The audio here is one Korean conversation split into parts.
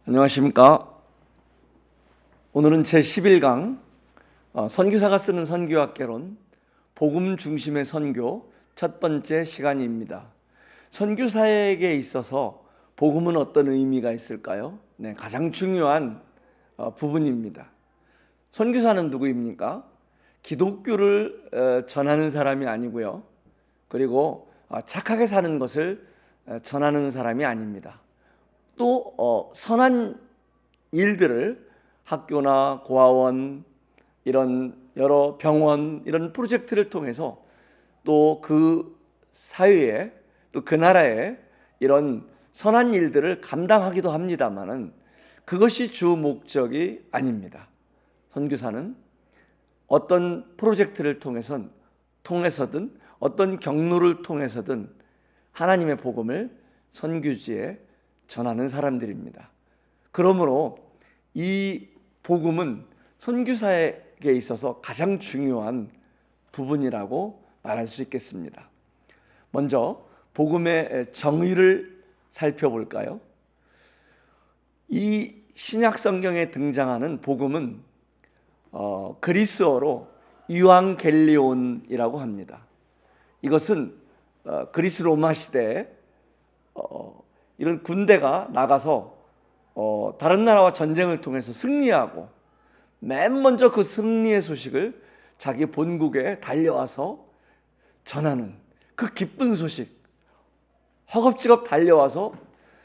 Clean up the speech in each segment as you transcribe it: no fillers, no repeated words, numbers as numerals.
안녕하십니까. 오늘은 제11강 선교사가 쓰는 선교학개론 복음 중심의 선교 첫 번째 시간입니다. 선교사에게 있어서 복음은 어떤 의미가 있을까요? 네, 가장 중요한 부분입니다. 선교사는 누구입니까? 기독교를 전하는 사람이 아니고요. 그리고 착하게 사는 것을 전하는 사람이 아닙니다. 또 선한 일들을 학교나 고아원, 이런 여러 병원, 이런 프로젝트를 통해서 또 그 사회에, 또 그 나라에 이런 선한 일들을 감당하기도 합니다만은 그것이 주 목적이 아닙니다. 선교사는 어떤 프로젝트를 통해서든 어떤 경로를 통해서든 하나님의 복음을 선교지에 전하는 사람들입니다. 그러므로 이 복음은 선교사에게 있어서 가장 중요한 부분이라고 말할 수 있겠습니다. 먼저 복음의 정의를 살펴볼까요? 이 신약 성경에 등장하는 복음은 그리스어로 이왕겔리온이라고 합니다. 이것은 그리스 로마 시대에 이런 군대가 나가서 다른 나라와 전쟁을 통해서 승리하고 맨 먼저 그 승리의 소식을 자기 본국에 달려와서 전하는 그 기쁜 소식, 허겁지겁 달려와서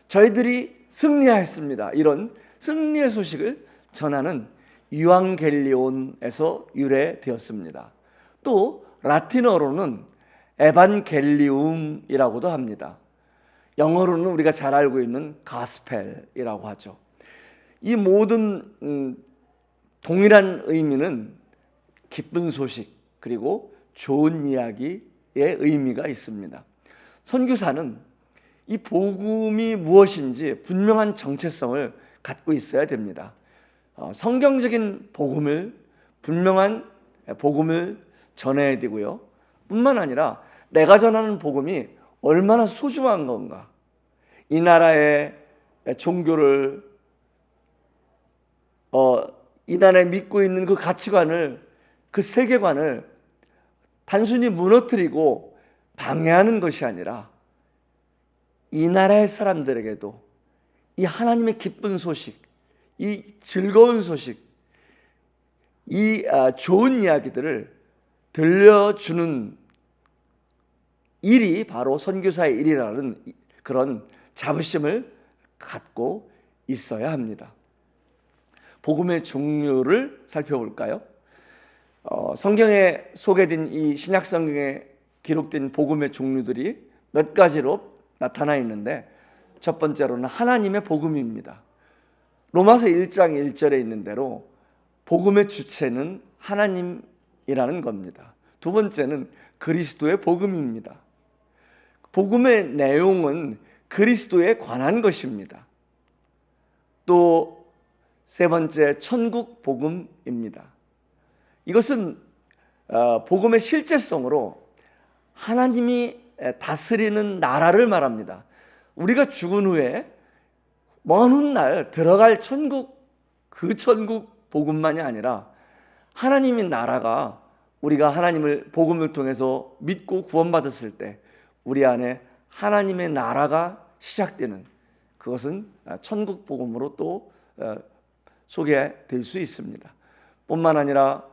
저희들이 승리하였습니다, 이런 승리의 소식을 전하는 이왕겔리온에서 유래되었습니다. 또 라틴어로는 에반겔리움이라고도 합니다. 영어로는 우리가 잘 알고 있는 가스펠이라고 하죠. 이 모든 동일한 의미는 기쁜 소식, 그리고 좋은 이야기의 의미가 있습니다. 선교사는 이 복음이 무엇인지 분명한 정체성을 갖고 있어야 됩니다. 성경적인 복음을, 분명한 복음을 전해야 되고요. 뿐만 아니라 내가 전하는 복음이 얼마나 소중한 건가, 이 나라의 종교를, 이 나라에 믿고 있는 그 가치관을, 그 세계관을 단순히 무너뜨리고 방해하는 것이 아니라 이 나라의 사람들에게도 이 하나님의 기쁜 소식, 이 즐거운 소식, 이 좋은 이야기들을 들려주는 일이 바로 선교사의 일이라는 그런 자부심을 갖고 있어야 합니다. 복음의 종류를 살펴볼까요? 성경에 소개된 이 신약 성경에 기록된 복음의 종류들이 몇 가지로 나타나 있는데, 첫 번째로는 하나님의 복음입니다. 로마서 1장 1절에 있는 대로 복음의 주체는 하나님이라는 겁니다. 두 번째는 그리스도의 복음입니다. 복음의 내용은 그리스도에 관한 것입니다. 또 세 번째, 천국 복음입니다. 이것은 복음의 실제성으로 하나님이 다스리는 나라를 말합니다. 우리가 죽은 후에 먼 훗날 들어갈 천국, 그 천국 복음만이 아니라 하나님의 나라가, 우리가 하나님을 복음을 통해서 믿고 구원받았을 때 우리 안에 하나님의 나라가 시작되는, 그것은 천국 복음으로 또 소개될 수 있습니다. 뿐만 아니라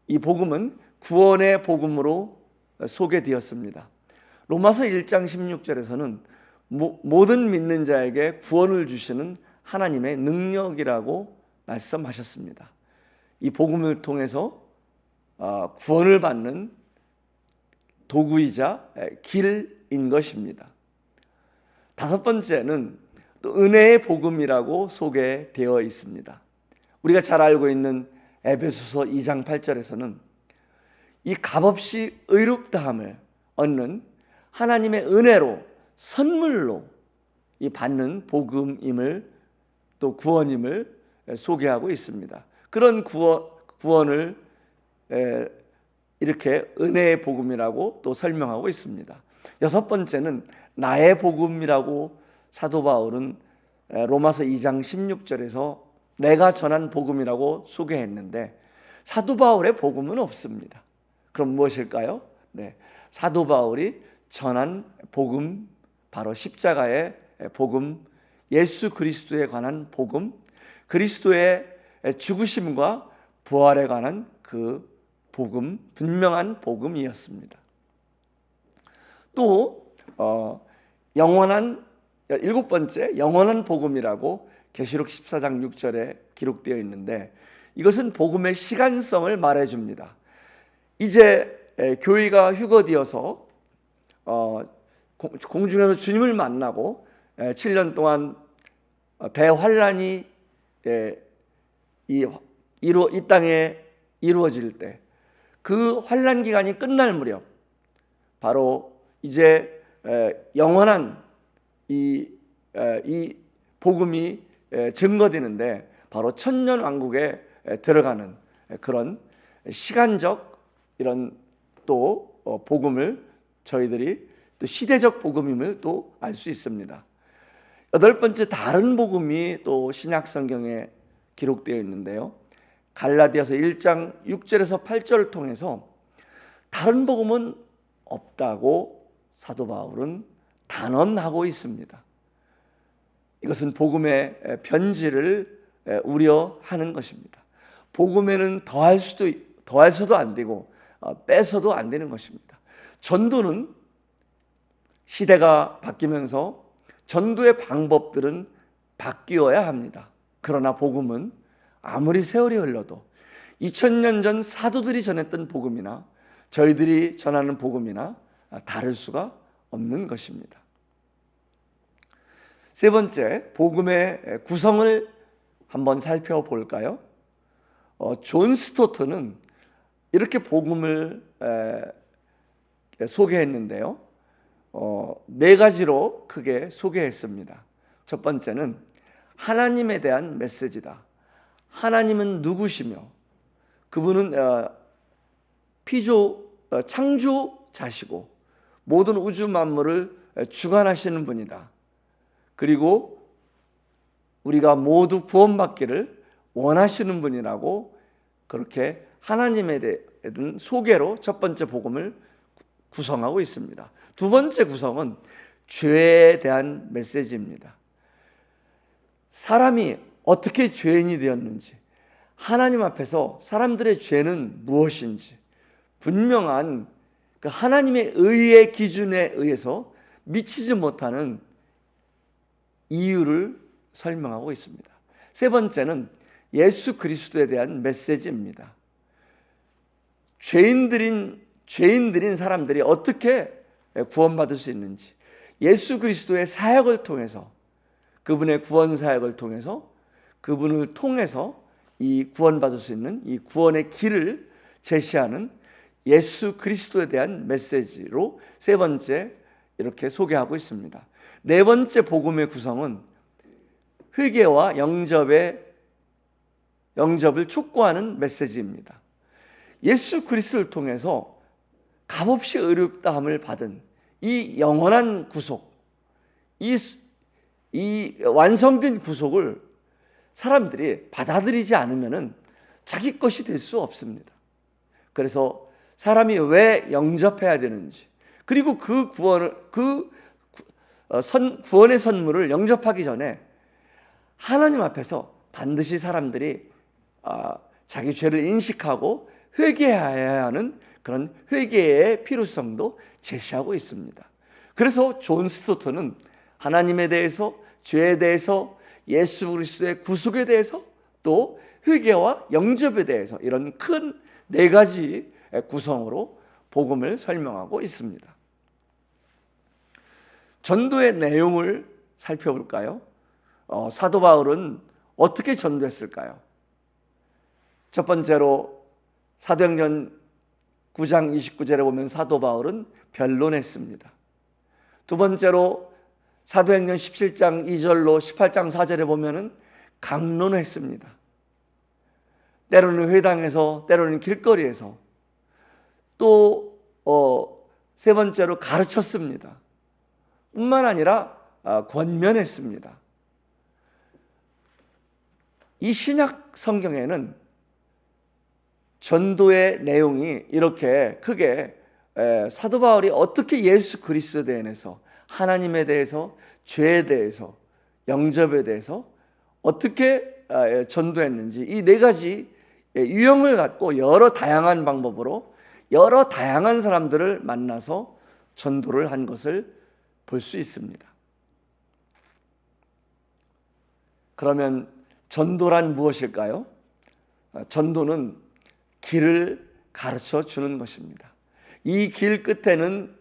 이 복음은 구원의 복음으로 소개되었습니다. 로마서 1장 16절에서는 모든 믿는 자에게 구원을 주시는 하나님의 능력이라고 말씀하셨습니다. 이 복음을 통해서 구원을 받는 도구이자 길인 것입니다. 다섯 번째는 또 은혜의 복음이라고 소개되어 있습니다. 우리가 잘 알고 있는 에베소서 2장 8절에서는 이 값없이 의롭다함을 얻는 하나님의 은혜로, 선물로 이 받는 복음임을 또 구원임을 소개하고 있습니다. 그런 구원을 이렇게 은혜의 복음이라고 또 설명하고 있습니다. 여섯 번째는 나의 복음이라고 사도 바울은 로마서 2장 16절에서 내가 전한 복음이라고 소개했는데 사도 바울의 복음은 없습니다. 그럼 무엇일까요? 네, 사도 바울이 전한 복음, 바로 십자가의 복음, 예수 그리스도에 관한 복음, 그리스도의 죽으심과 부활에 관한 그 복음, 분명한 복음이었습니다. 또 영원한 일곱 번째 영원한 복음이라고 계시록 14장 6절에 기록되어 있는데 이것은 복음의 시간성을 말해줍니다. 이제 교회가 휴거되어서 공중에서 주님을 만나고 7년 동안 대환란이 이 땅에 이루어질 때 그 환란 기간이 끝날 무렵 바로 이제 영원한 이 복음이 증거되는데 바로 천년 왕국에 들어가는 그런 시간적 이런 또 복음을 저희들이 또 시대적 복음임을 또 알 수 있습니다. 여덟 번째 다른 복음이 또 신약 성경에 기록되어 있는데요. 갈라디아서 1장 6절에서 8절을 통해서 다른 복음은 없다고 사도 바울은 단언하고 있습니다. 이것은 복음의 변질을 우려하는 것입니다. 복음에는 더해서도 안 되고 빼서도 안 되는 것입니다. 전도는 시대가 바뀌면서 전도의 방법들은 바뀌어야 합니다. 그러나 복음은 아무리 세월이 흘러도 2000년 전 사도들이 전했던 복음이나 저희들이 전하는 복음이나 다를 수가 없는 것입니다. 세 번째, 복음의 구성을 한번 살펴볼까요? 존 스토트는 이렇게 복음을 소개했는데요. 네 가지로 크게 소개했습니다. 첫 번째는 하나님에 대한 메시지다. 하나님은 누구시며 그분은 창조자시고 모든 우주 만물을 주관하시는 분이다. 그리고 우리가 모두 구원받기를 원하시는 분이라고 그렇게 하나님에 대한 소개로 첫 번째 복음을 구성하고 있습니다. 두 번째 구성은 죄에 대한 메시지입니다. 사람이 어떻게 죄인이 되었는지, 하나님 앞에서 사람들의 죄는 무엇인지 분명한 그 하나님의 의의 기준에 의해서 미치지 못하는 이유를 설명하고 있습니다. 세 번째는 예수 그리스도에 대한 메시지입니다. 죄인들인 사람들이 어떻게 구원받을 수 있는지, 예수 그리스도의 사역을 통해서, 그분의 구원 사역을 통해서, 그분을 통해서 이 구원받을 수 있는 이 구원의 길을 제시하는 예수 그리스도에 대한 메시지로 세 번째 이렇게 소개하고 있습니다. 네 번째 복음의 구성은 회개와 영접을 촉구하는 메시지입니다. 예수 그리스도를 통해서 값없이 의롭다함을 받은 이 영원한 구속, 이 완성된 구속을 사람들이 받아들이지 않으면 자기 것이 될 수 없습니다. 그래서 사람이 왜 영접해야 되는지, 그리고 그 구원의 선물을 영접하기 전에 하나님 앞에서 반드시 사람들이 자기 죄를 인식하고 회개해야 하는 그런 회개의 필요성도 제시하고 있습니다. 그래서 존 스토트는 하나님에 대해서, 죄에 대해서, 예수 그리스도의 구속에 대해서, 또 회개와 영접에 대해서 이런 큰 네 가지 구성으로 복음을 설명하고 있습니다. 전도의 내용을 살펴볼까요? 사도 바울은 어떻게 전도했을까요? 첫 번째로 사도행전 9장 29절에 보면 사도 바울은 변론했습니다. 두 번째로 사도행전 17장 2절로 18장 4절에 보면은 강론했습니다. 때로는 회당에서, 때로는 길거리에서, 또 세 번째로 가르쳤습니다. 뿐만 아니라 권면했습니다. 이 신약 성경에는 전도의 내용이 이렇게 크게 사도 바울이 어떻게 예수 그리스도에 대해서, 하나님에 대해서, 죄에 대해서, 영접에 대해서 어떻게 전도했는지, 이 네 가지 유형을 갖고 여러 다양한 방법으로 여러 다양한 사람들을 만나서 전도를 한 것을 볼 수 있습니다. 그러면 전도란 무엇일까요? 전도는 길을 가르쳐 주는 것입니다. 이 길 끝에는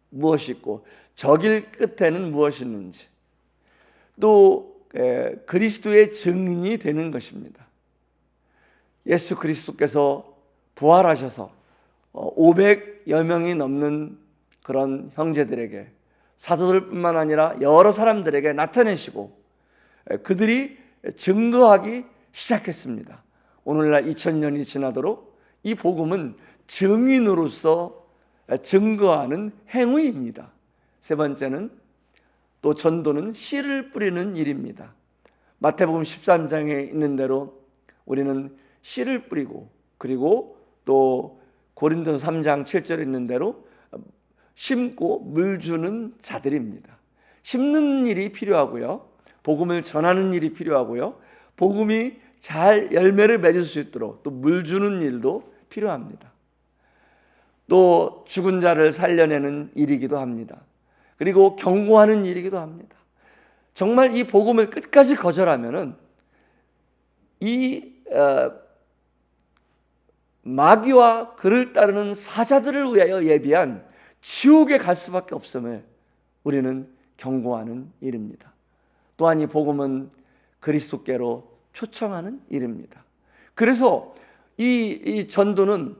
무엇이 있고 저 길 끝에는 무엇이 있는지, 또 그리스도의 증인이 되는 것입니다. 예수 그리스도께서 부활하셔서 500여 명이 넘는 그런 형제들에게, 사도들뿐만 아니라 여러 사람들에게 나타내시고 그들이 증거하기 시작했습니다. 오늘날 2000년이 지나도록 이 복음은 증인으로서 증거하는 행위입니다. 세 번째는 또 전도는 씨를 뿌리는 일입니다. 마태복음 13장에 있는 대로 우리는 씨를 뿌리고, 그리고 또 고린도서 3장 7절에 있는 대로 심고 물 주는 자들입니다. 심는 일이 필요하고요, 복음을 전하는 일이 필요하고요, 복음이 잘 열매를 맺을 수 있도록 또 물 주는 일도 필요합니다. 또 죽은 자를 살려내는 일이기도 합니다. 그리고 경고하는 일이기도 합니다. 정말 이 복음을 끝까지 거절하면은 이 마귀와 그를 따르는 사자들을 위하여 예비한 지옥에 갈 수밖에 없음을 우리는 경고하는 일입니다. 또한 이 복음은 그리스도께로 초청하는 일입니다. 그래서 이 전도는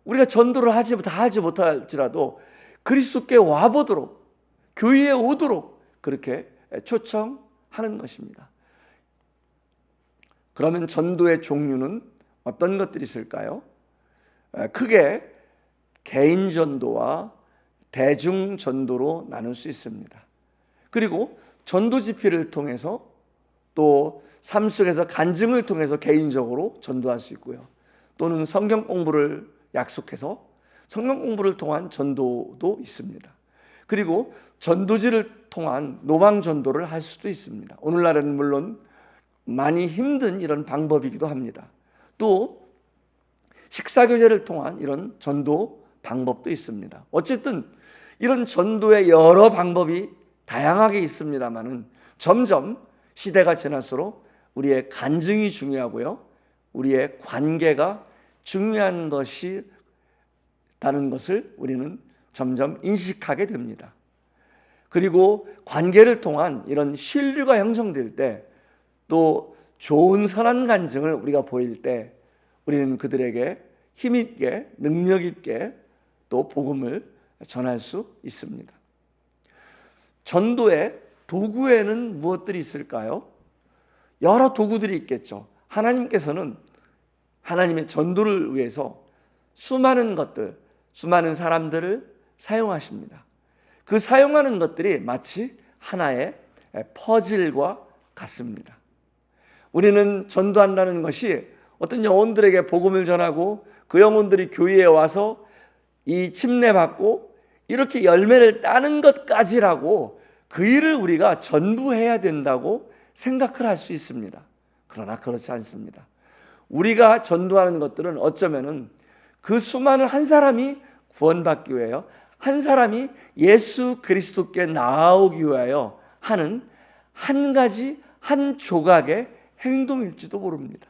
우리가 전도를 다 하지 못할지라도 그리스도께 와보도록, 교회에 오도록 그렇게 초청하는 것입니다. 그러면 전도의 종류는 어떤 것들이 있을까요? 크게 개인 전도와 대중 전도로 나눌 수 있습니다. 그리고 전도 집회를 통해서, 또 삶 속에서 간증을 통해서 개인적으로 전도할 수 있고요. 또는 성경 공부를 약속해서 성경 공부를 통한 전도도 있습니다. 그리고 전도지를 통한 노방 전도를 할 수도 있습니다. 오늘날에는 물론 많이 힘든 이런 방법이기도 합니다. 또 식사교제를 통한 이런 전도 방법도 있습니다. 어쨌든 이런 전도의 여러 방법이 다양하게 있습니다만은 점점 시대가 지날수록 우리의 간증이 중요하고요, 우리의 관계가 중요한 것이라는 것을 우리는 점점 인식하게 됩니다. 그리고 관계를 통한 이런 신뢰가 형성될 때, 또 좋은 선한 간증을 우리가 보일 때 우리는 그들에게 힘있게, 능력있게 또 복음을 전할 수 있습니다. 전도의 도구에는 무엇들이 있을까요? 여러 도구들이 있겠죠. 하나님께서는 하나님의 전도를 위해서 수많은 것들, 수많은 사람들을 사용하십니다. 그 사용하는 것들이 마치 하나의 퍼즐과 같습니다. 우리는 전도한다는 것이 어떤 영혼들에게 복음을 전하고 그 영혼들이 교회에 와서 이 침례받고 이렇게 열매를 따는 것까지라고 그 일을 우리가 전부 해야 된다고 생각을 할 수 있습니다. 그러나 그렇지 않습니다. 우리가 전도하는 것들은 어쩌면은 그 수많은 한 사람이 구원받기 위하여, 한 사람이 예수 그리스도께 나아오기 위하여 하는 한 가지, 한 조각의 행동일지도 모릅니다.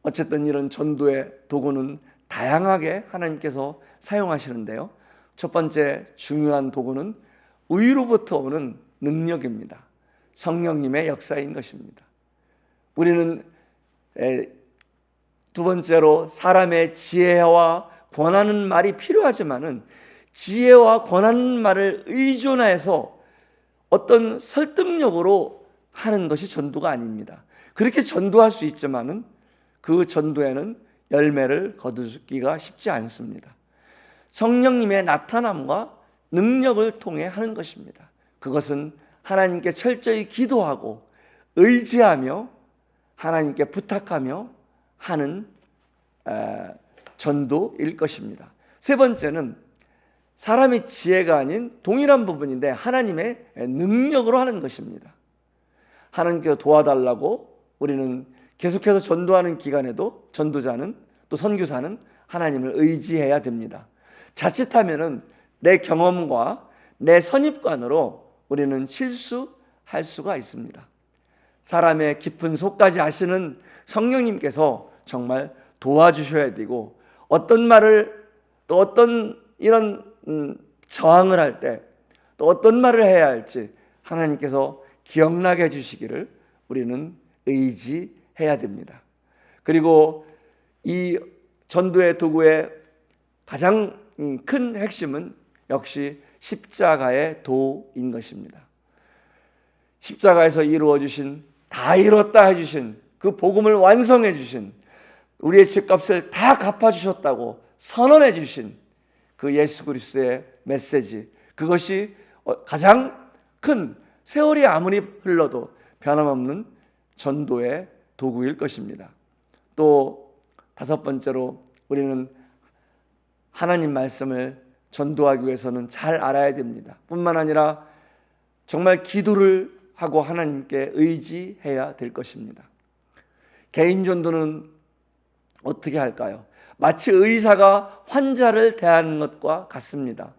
어쨌든 이런 전도의 도구는 다양하게 하나님께서 사용하시는데요, 첫 번째 중요한 도구는 의로부터 오는 능력입니다. 성령님의 역사인 것입니다. 우리는 두 번째로 사람의 지혜와 권하는 말이 필요하지만은 지혜와 권하는 말을 의존해서 어떤 설득력으로 하는 것이 전도가 아닙니다. 그렇게 전도할 수 있지만은 그 전도에는 열매를 거두기가 쉽지 않습니다. 성령님의 나타남과 능력을 통해 하는 것입니다. 그것은 하나님께 철저히 기도하고 의지하며 하나님께 부탁하며 하는 전도일 것입니다. 세 번째는 사람의 지혜가 아닌 동일한 부분인데 하나님의 능력으로 하는 것입니다. 하나님께서 도와달라고 우리는 계속해서 전도하는 기간에도 전도자는 또 선교사는 하나님을 의지해야 됩니다. 자칫하면은 내 경험과 내 선입관으로 우리는 실수할 수가 있습니다. 사람의 깊은 속까지 아시는 성령님께서 정말 도와주셔야 되고 어떤 말을 또 어떤 이런 저항을 할 때 또 어떤 말을 해야 할지 하나님께서 기억나게 해주시기를 우리는 의지해야 됩니다. 그리고 이 전도의 도구의 가장 큰 핵심은 역시 십자가의 도인 것입니다. 십자가에서 이루어주신 다 이뤘다 해주신 그 복음을 완성해 주신 우리의 죄값을 다 갚아주셨다고 선언해 주신 그 예수 그리스도의 메시지, 그것이 가장 큰, 세월이 아무리 흘러도 변함없는 전도의 도구일 것입니다. 또 다섯 번째로 우리는 하나님 말씀을 전도하기 위해서는 잘 알아야 됩니다. 뿐만 아니라 정말 기도를 하고 하나님께 의지해야 될 것입니다. 개인 전도는 어떻게 할까요? 마치 의사가 환자를 대하는 것과 같습니다.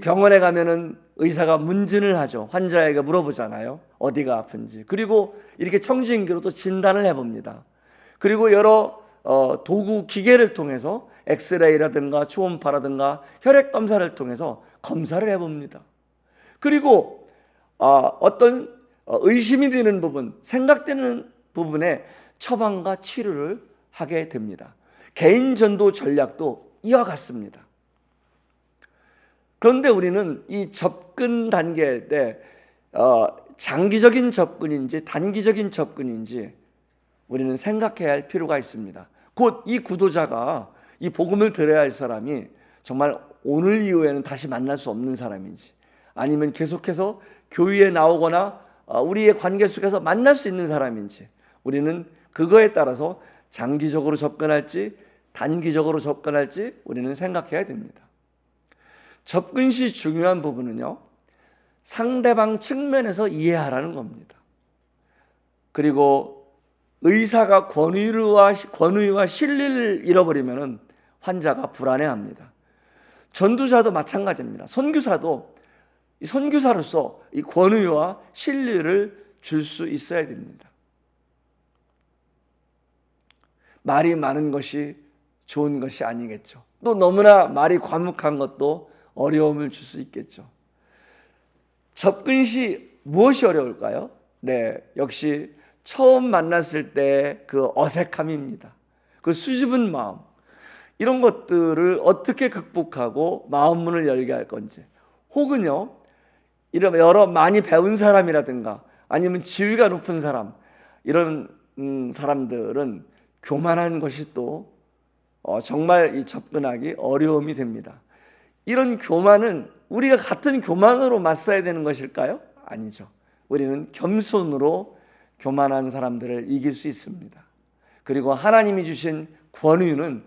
병원에 가면은 의사가 문진을 하죠. 환자에게 물어보잖아요. 어디가 아픈지. 그리고 이렇게 청진기로 또 진단을 해봅니다. 그리고 여러 도구 기계를 통해서 엑스레이라든가 초음파라든가 혈액 검사를 통해서 검사를 해봅니다. 그리고 어떤 의심이 되는 부분, 생각되는 부분에 처방과 치료를 하게 됩니다. 개인 전도 전략도 이와 같습니다. 그런데 우리는 이 접근 단계일 때 장기적인 접근인지 단기적인 접근인지 우리는 생각해야 할 필요가 있습니다. 곧 이 구도자가 이 복음을 들어야 할 사람이 정말 오늘 이후에는 다시 만날 수 없는 사람인지, 아니면 계속해서 교회에 나오거나 우리의 관계 속에서 만날 수 있는 사람인지, 우리는 그거에 따라서 장기적으로 접근할지 단기적으로 접근할지 우리는 생각해야 됩니다. 접근 시 중요한 부분은요, 상대방 측면에서 이해하라는 겁니다. 그리고 의사가 권위와 실리를 잃어버리면 환자가 불안해합니다. 전도자도 마찬가지입니다. 선교사도 선교사로서 이 권위와 실리를 줄 수 있어야 됩니다. 말이 많은 것이 좋은 것이 아니겠죠. 또 너무나 말이 과묵한 것도 어려움을 줄 수 있겠죠. 접근 시 무엇이 어려울까요? 네, 역시 처음 만났을 때 그 어색함입니다. 그 수줍은 마음, 이런 것들을 어떻게 극복하고 마음 문을 열게 할 건지, 혹은요, 이런 여러 많이 배운 사람이라든가 아니면 지위가 높은 사람, 이런 사람들은 교만한 것이 또 정말 이 접근하기 어려움이 됩니다. 이런 교만은 우리가 같은 교만으로 맞서야 되는 것일까요? 아니죠. 우리는 겸손으로 교만한 사람들을 이길 수 있습니다. 그리고 하나님이 주신 권위는,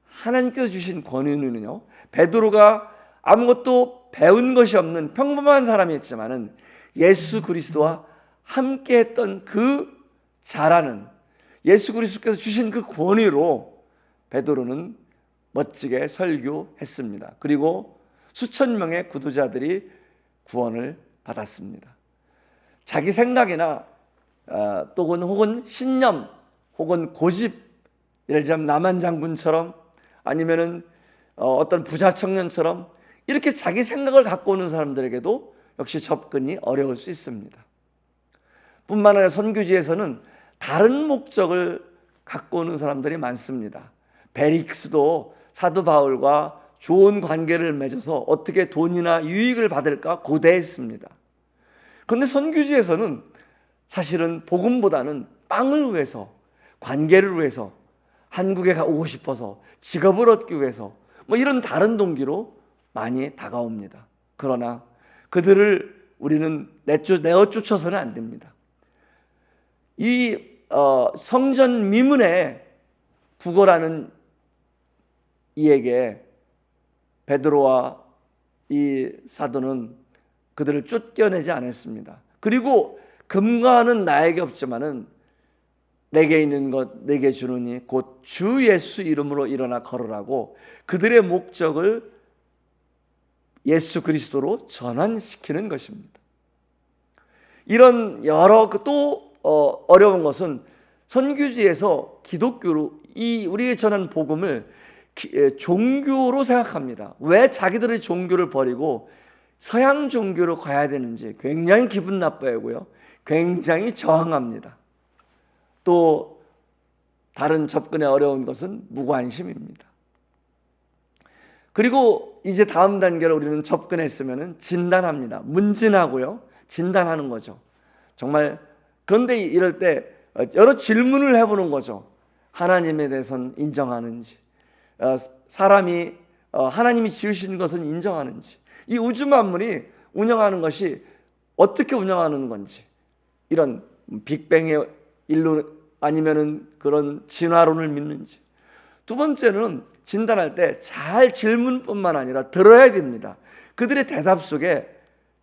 하나님께서 주신 권위는요, 베드로가 아무것도 배운 것이 없는 평범한 사람이었지만은 예수 그리스도와 함께 했던 그 잘하는 예수 그리스도께서 주신 그 권위로 베드로는 멋지게 설교했습니다. 그리고 수천 명의 구도자들이 구원을 받았습니다. 자기 생각이나 혹은 신념 혹은 고집, 예를 들자면 남한 장군처럼 아니면은 어떤 부자 청년처럼 이렇게 자기 생각을 갖고 오는 사람들에게도 역시 접근이 어려울 수 있습니다. 뿐만 아니라 선교지에서는 다른 목적을 갖고 오는 사람들이 많습니다. 베릭스도 사도 바울과 좋은 관계를 맺어서 어떻게 돈이나 유익을 받을까 고대했습니다. 그런데 선교지에서는 사실은 복음보다는 빵을 위해서, 관계를 위해서, 한국에 오고 싶어서, 직업을 얻기 위해서 뭐 이런 다른 동기로 많이 다가옵니다. 그러나 그들을 우리는 내어 쫓아서는 안 됩니다. 이 성전 미문에 구걸하는 이에게 베드로와 이 사도는 그들을 쫓겨내지 않았습니다. 그리고 금과는 나에게 없지만은 내게 있는 것 내게 주노니 곧 주 예수 이름으로 일어나 걸으라고 그들의 목적을 예수 그리스도로 전환시키는 것입니다. 이런 여러 또 어려운 것은 선교지에서 기독교로 이 우리의 전한 복음을 종교로 생각합니다. 왜 자기들의 종교를 버리고 서양 종교로 가야 되는지 굉장히 기분 나빠하고요. 굉장히 저항합니다. 또 다른 접근에 어려운 것은 무관심입니다. 그리고 이제 다음 단계로 우리는 접근했으면 진단합니다. 문진하고요. 진단하는 거죠. 정말 그런데 이럴 때 여러 질문을 해보는 거죠. 하나님에 대해서는 인정하는지, 사람이 하나님이 지으신 것은 인정하는지, 이 우주 만물이 운영하는 것이 어떻게 운영하는 건지, 이런 빅뱅의 인류 아니면은 그런 진화론을 믿는지. 두 번째는 진단할 때 잘 질문뿐만 아니라 들어야 됩니다. 그들의 대답 속에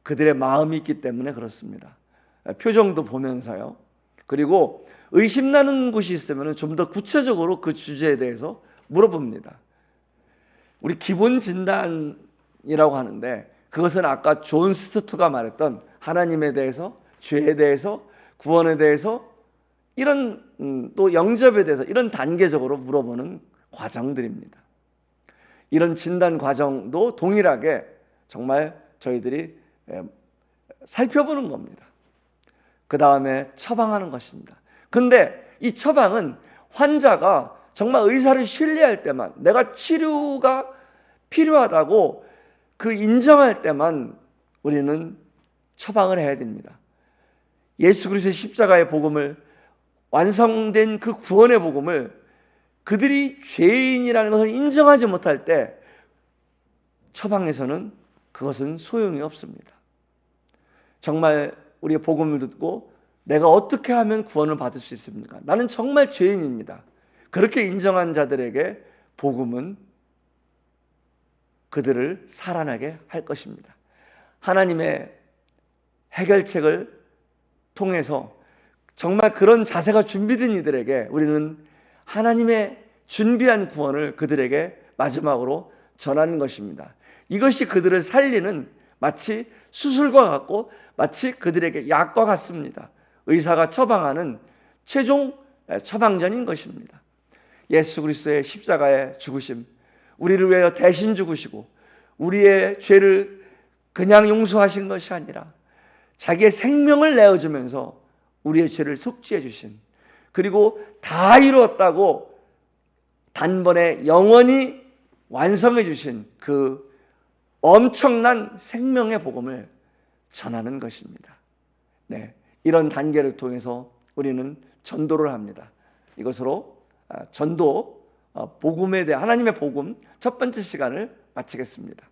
그들의 마음이 있기 때문에 그렇습니다. 표정도 보면서요. 그리고 의심나는 곳이 있으면 좀 더 구체적으로 그 주제에 대해서 물어봅니다. 우리 기본 진단이라고 하는데 그것은 아까 존 스투트가 말했던 하나님에 대해서, 죄에 대해서, 구원에 대해서 이런 또 영접에 대해서 이런 단계적으로 물어보는 과정들입니다. 이런 진단 과정도 동일하게 정말 저희들이 살펴보는 겁니다. 그 다음에 처방하는 것입니다. 근데 이 처방은 환자가 정말 의사를 신뢰할 때만, 내가 치료가 필요하다고 그 인정할 때만 우리는 처방을 해야 됩니다. 예수 그리스도의 십자가의 복음을, 완성된 그 구원의 복음을 그들이 죄인이라는 것을 인정하지 못할 때 처방에서는 그것은 소용이 없습니다. 정말 우리의 복음을 듣고 내가 어떻게 하면 구원을 받을 수 있습니까? 나는 정말 죄인입니다. 그렇게 인정한 자들에게 복음은 그들을 살아나게 할 것입니다. 하나님의 해결책을 통해서 정말 그런 자세가 준비된 이들에게 우리는 하나님의 준비한 구원을 그들에게 마지막으로 전하는 것입니다. 이것이 그들을 살리는 마치 수술과 같고 마치 그들에게 약과 같습니다. 의사가 처방하는 최종 처방전인 것입니다. 예수 그리스도의 십자가의 죽으심, 우리를 위하여 대신 죽으시고 우리의 죄를 그냥 용서하신 것이 아니라 자기의 생명을 내어주면서 우리의 죄를 속죄해 주신, 그리고 다 이루었다고 단번에 영원히 완성해 주신 그 엄청난 생명의 복음을 전하는 것입니다. 네, 이런 단계를 통해서 우리는 전도를 합니다. 이것으로 전도, 복음에 대한 하나님의 복음 첫 번째 시간을 마치겠습니다.